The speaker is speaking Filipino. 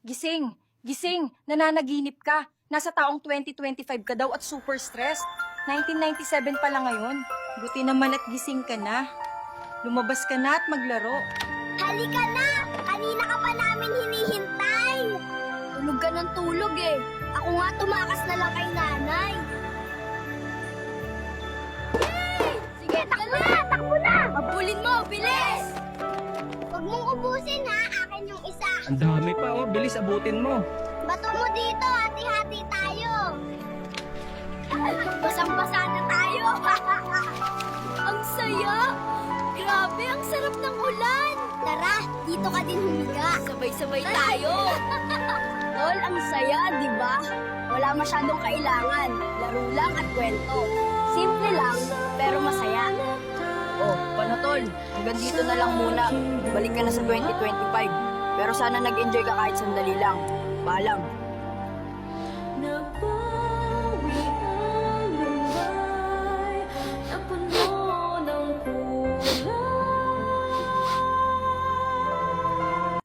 Gising! Gising! Nananaginip ka! Nasa taong 2025 ka daw at super stressed. 1997 pa lang ngayon. Buti naman at gising ka na. Lumabas ka na at maglaro. Halika na! Kanina ka pa namin hinihintay! Tulog ka ng tulog eh. Ako nga tumakas na lang kay nanay. Yay! Sige, takbo na! Takbo na! Habulin mo! Bilis! Huwag mong ubusin ha! Akin yung isa. Ang dami pa, oh. Bilis, abutin mo. Bato mo dito! Hati-hati tayo! Basang-basa na tayo! Ang saya! Grabe, ang sarap ng ulan! Tara, dito ka din humiga. Sabay-sabay tayo. Tol, ang saya, di ba? Wala masyadong kailangan. Laro lang at kwento. Simple lang, pero masaya. Oh, paano tol? Hanggang dito na lang muna. Balik ka na sa 2025. Pero sana nag-enjoy ka kahit sandali lang. Paalam.